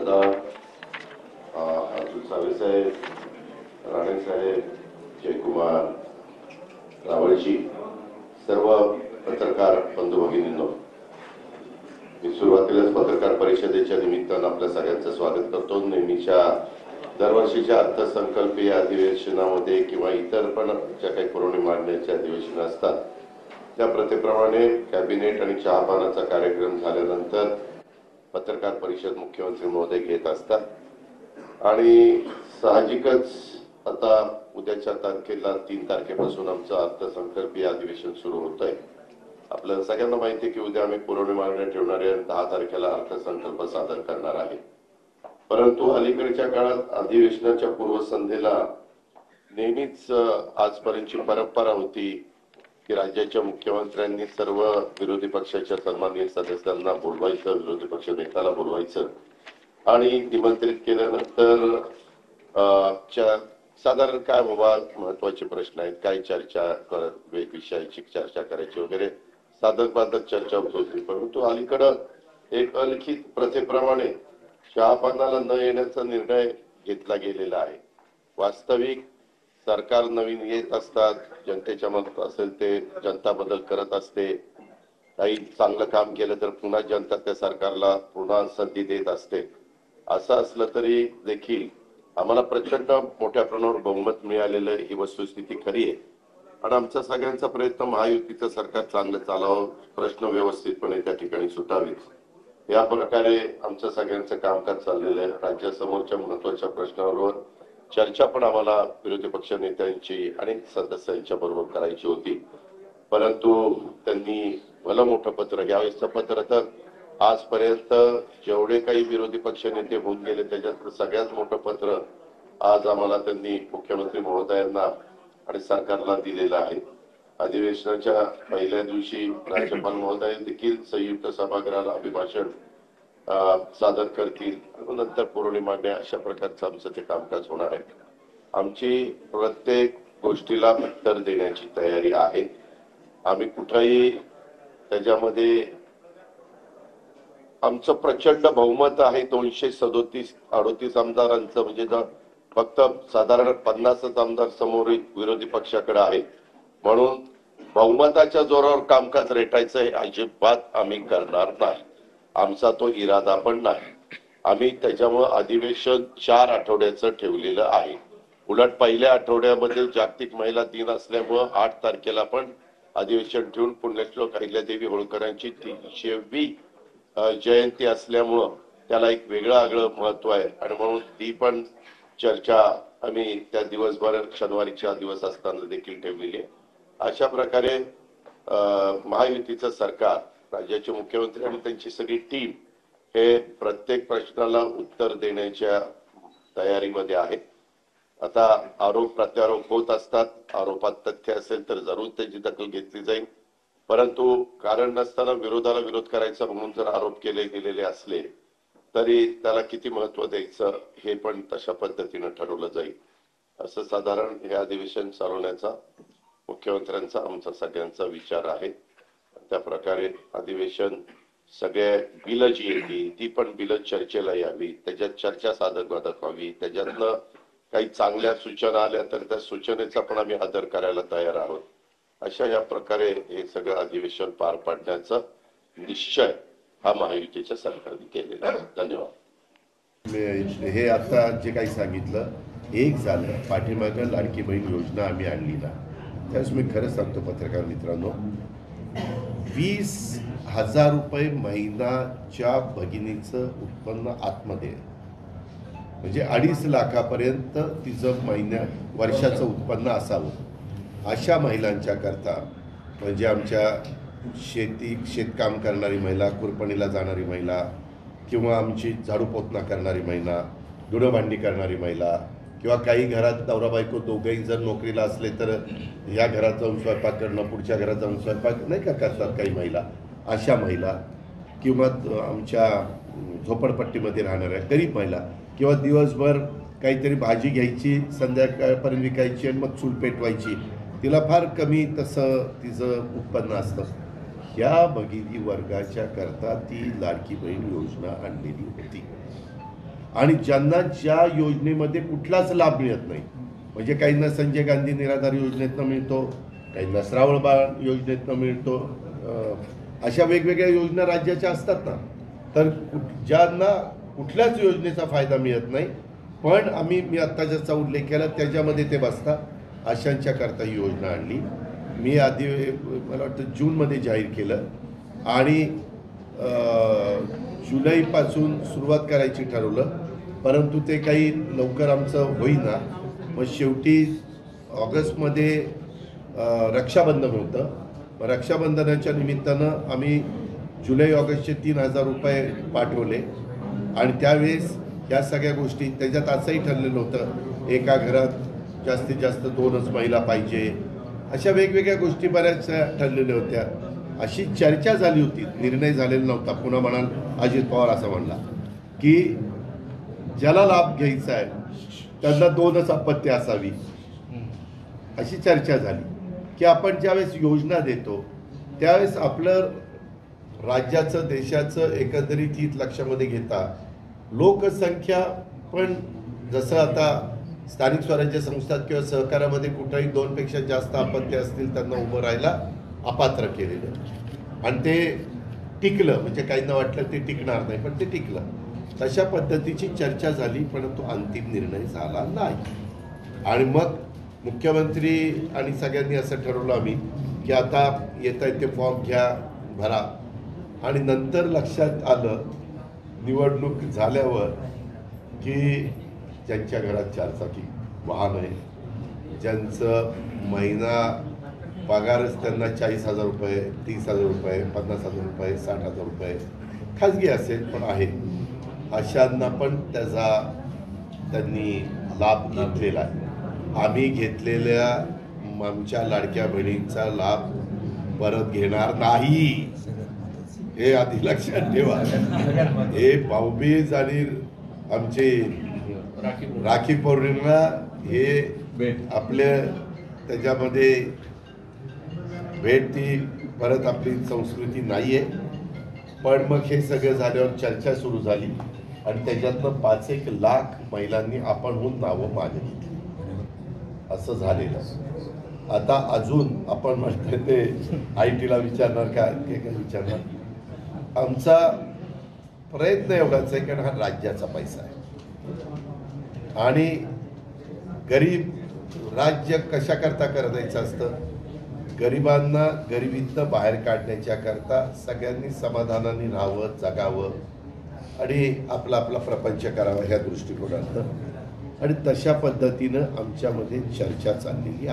दादा, अतुल सावे साहेब, राणे साहेब, जयकुमार, रावळजी, सर्व पत्रकार बंधू भगिनींनो, मी सुरुवातीलाच पत्रकार परिषदेच्या निमित्तानं आपल्या सगळ्यांचं स्वागत करतो। नेहमीच्या दरवर्षीच्या अर्थसंकल्पीय अधिवेशनामध्ये किंवा इतर पण ज्या काही पुरवणी मागण्याच्या अधिवेशन असतात त्या प्रथेप्रमाणे कॅबिनेट आणि चहापानाचा कार्यक्रम झाल्यानंतर पत्रकार परिषद मुख्यमंत्री महोदय घेत असतात आणि साहजिकच आता उद्याच्या तारखेला 3 तारखेपासून आमचं अर्थसंकल्पीय अधिवेशन सुरू होत आहे। आपल्याला सगळ्यांना माहिती आहे की उद्या आम्ही पुरवणी मागण्या ठेवणार आहे आणि 10 तारखेला अर्थसंकल्प सादर करणार आहे। परंतु अलीकडच्या काळात अधिवेशनाच्या पूर्वसंध्येला नेहमीच आजपर्यंतची परंपरा होती की राज्याच्या मुख्यमंत्र्यांनी सर्व विरोधी पक्षाच्या सन्माननीय सदस्यांना बोलवायचं, विरोधी पक्ष नेत्याला बोलवायचं आणि निमंत्रित केल्यानंतर साधारण काय बाबा महत्वाचे प्रश्न आहेत, काय चर्चा विषयाची चर्चा करायची वगैरे साधक बाधक चर्चा होत होती। परंतु अलीकडं एक अलिखित प्रथेप्रमाणे चहापानाला न येण्याचा निर्णय घेतला गेलेला आहे। वास्तविक सरकार नवीन येत असतात, जनतेच्या मनात असेल ते जनता बदल करत असते, काही चांगलं काम केलं तर पुन्हा जनता त्या सरकारला पुन्हा संधी देत असते। असं असलं तरी देखील आम्हाला प्रचंड मोठ्या प्रमाणावर बहुमत मिळालेलं ही वस्तुस्थिती खरी आहे आणि आमचा सगळ्यांचा प्रयत्न महायुतीचं सरकार चांगलं चालावं, प्रश्न व्यवस्थितपणे त्या ठिकाणी सुटावेत या प्रकारे आमचं सगळ्यांचं कामकाज चाललेलं आहे। राज्यासमोरच्या महत्वाच्या प्रश्नांवर चर्चा पण आम्हाला विरोधी पक्ष नेत्यांची आणि सदस्यांच्या बरोबर करायची होती, परंतु त्यांनी भलं मोठं पत्र, यावेळेसचं पत्र तर आजपर्यंत जेवढे काही विरोधी पक्ष नेते होऊन गेले त्याच्यात सगळ्यात मोठं पत्र आज आम्हाला त्यांनी मुख्यमंत्री महोदयांना आणि सरकारला दिलेलं आहे। अधिवेशनाच्या पहिल्या दिवशी राज्यपाल महोदय देखील संयुक्त सभागृहाला अभिभाषण सादर करतील, नंतर पुरवणी मागण्या, अशा प्रकारचं आमचं ते कामकाज होणार आहे। आमची प्रत्येक गोष्टीला उत्तर देण्याची तयारी आहे। आम्ही कुठेही त्याच्यामध्ये आमचं प्रचंड बहुमत आहे, 237-38 आमदारांचं, म्हणजे फक्त साधारण 50च आमदार समोर विरोधी पक्षाकडे आहेत, म्हणून बहुमताच्या जोरावर कामकाज रेटायचं हे अजिबात आम्ही करणार नाही, आमचा तो इरादा पण नाही। आम्ही त्याच्यामुळे अधिवेशन 4 आठवड्याचं ठेवलेलं आहे। उलट पहिल्या आठवड्यामध्ये जागतिक महिला दिन असल्यामुळे 8 तारखेला पण अधिवेशन ठेवून पुण्यश्लोक अहिल्यादेवी होळकरांची 300वी जयंती असल्यामुळं त्याला एक वेगळं महत्व आहे आणि म्हणून ती पण चर्चा आम्ही त्या दिवसभर शनिवारीचा दिवस असताना देखील ठेवलेली आहे। अशा प्रकारे महायुतीचं सरकार, राज्याचे मुख्यमंत्री आणि त्यांची सगळी टीम हे प्रत्येक प्रश्नाला उत्तर देण्याच्या तयारीमध्ये आहे। आता आरोप प्रत्यारोप होत असतात, आरोपात तथ्य असेल तर जरूर त्याची दखल घेतली जाईल, परंतु कारण नसताना विरोधाला विरोध करायचा म्हणून जर आरोप केले गेलेले असले तरी त्याला किती महत्व द्यायचं हे पण तशा पद्धतीने ठरवलं जाईल। असं साधारण हे अधिवेशन चालवण्याचा मुख्यमंत्र्यांचा आमचा सगळ्यांचा विचार आहे। त्या प्रकारे अधिवेशन सगळे बिलं जी येतील ती पण बिलं चर्चेला यावी, त्याच्यात चर्चा साधक बाधक व्हावी, त्याच्यातनं काही चांगल्या सूचना आल्या तर त्या सूचनेचा पण आम्ही आदर करायला तयार आहोत। अशा या प्रकारे हे सगळं अधिवेशन पार पाडण्याचा निश्चय हा महायुतीच्या सरकारने केलेला आहे। धन्यवाद। हे आता जे काही सांगितलं एक झालं, पाठीमागं लाडकी बहीण योजना आम्ही आणली ना, त्यावेळेस मी खरंच सांगतो पत्रकार मित्रांनो, 20,000 रुपये महिन्याच्या भगिनीचं उत्पन्न आतमध्ये, म्हणजे 2.5 लाखापर्यंत तिचं वर्षाचं उत्पन्न असावं, अशा महिलांच्या करता, म्हणजे आमच्या शेतकाम करणारी महिला, कुरपणीला जाणारी महिला, किंवा आमची झाडू पोतना करणारी महिला, धुणंभांडी करणारी महिला, किंवा काही घरात नवरा बायको दोघेही जर नोकरीला असले तर या घरात जाऊन स्वयंपाक करणं, पुढच्या घरात जाऊन स्वयंपाक नाही का करतात काही महिला, अशा महिला, किंवा आमच्या झोपडपट्टीमध्ये राहणाऱ्या गरीब महिला, किंवा दिवसभर काहीतरी भाजी घ्यायची, संध्याकाळपर्यंत विकायची आणि मग चूल पेटवायची, तिला फार कमी तसं तिचं उत्पन्न असतं, ह्या भगिनी वर्गाच्या करता ती लाडकी बहीण योजना आणलेली होती। आणि ज्यांना ज्या योजनेमध्ये कुठलाच लाभ मिळत नाही, म्हणजे काहींना संजय गांधी निराधार योजनेतनं मिळतो, काहींना श्रावण बाळ योजनेतनं मिळतो, अशा वेगवेगळ्या योजना राज्याच्या असतात ना, तर ज्यांना कुठल्याच योजनेचा फायदा मिळत नाही, पण मी आत्ता ज्याचा उल्लेख केला त्याच्यामध्ये ते बसतात, अशांच्या करता ही योजना आणली. मी आधी मला वाटतं जूनमध्ये जाहीर केलं आणि जुलैपासून सुरुवात करायची ठरवलं, परंतु ते काही लवकर आमचं होईना. मग शेवटी ऑगस्टमध्ये रक्षाबंधन होतं. मग रक्षाबंधनाच्या निमित्तानं आम्ही जुलै ऑगस्टचे 3,000 रुपये पाठवले आणि त्यावेळेस या सगळ्या गोष्टी, त्याच्यात असंही ठरलेलं होतं एका घरात जास्तीत जास्त 2च महिला पाहिजे, अशा वेगवेगळ्या गोष्टी बऱ्याच ठरलेल्या होत्या. अशी चर्चा झाली होती, निर्णय झालेला नव्हता. पुन्हा म्हणाल अजित पवार असं म्हणला की ज्याला लाभ घ्यायचा आहे त्यांना 2च आपत्ती असावी, अशी चर्चा झाली की आपण ज्यावेळेस योजना देतो त्यावेळेस आपलं राज्याचं देशाचं एकंदरीत हित लक्षामध्ये घेता लोकसंख्या पण, जसं आता स्थानिक स्वराज्य संस्थात किंवा सहकारामध्ये कुठेही 2पेक्षा जास्त अपत्य असतील त्यांना उभं राहायला अपात्र केलेलं आणि ते टिकलं. म्हणजे काहींना वाटलं ते टिकणार नाही, पण ते टिकलं. तशा पद्धतीची चर्चा झाली, परंतु अंतिम निर्णय झाला नाही. आणि मग मुख्यमंत्री आणि सगळ्यांनी असं ठरवलं आम्ही की आता येता येते फॉर्म घ्या, भरा. आणि नंतर लक्षात आलं निवडणूक झाल्यावर की ज्यांच्या घरात 4चाकी वाहन आहे, ज्यांचं महिना पगारच त्यांना 40,000 रुपये, 30,000 रुपये, 50,000 रुपये, 60,000 रुपये खाजगी असेल पण आहे, अशांना पण त्याचा त्यांनी लाभ घेतलेला आहे. आम्ही घेतलेल्या आमच्या लाडक्या बहिणींचा लाभ परत घेणार नाही, हे आधी लक्षात ठेवा. हे भाऊबीज आणि आमचे राखी पौर्णिमा हे आपले त्याच्यामध्ये भेट ती परत आपली संस्कृती नाही आहे. पण मग हे सगळं झाल्यावर चर्चा सुरू झाली आणि त्याच्यातनं 5-1 लाख महिलांनी आपणहून नावं मागितली, असं झालेलं. आता अजून आपण म्हणतोय ते IT ला विचारणार काय विचारणार. आमचा प्रयत्न एवढाच आहे कारण हा राज्याचा पैसा आहे आणि गरीब राज्य कशा करता करायचं असतं, गरिबांना गरिबीतनं बाहेर काढण्याच्या करता सगळ्यांनी समाधानाने राहावं, जगावं आणि आपला आपला प्रपंच करावा ह्या दृष्टिकोनातनं. आणि तशा पद्धतीनं आमच्यामध्ये चर्चा चाललेली आहे.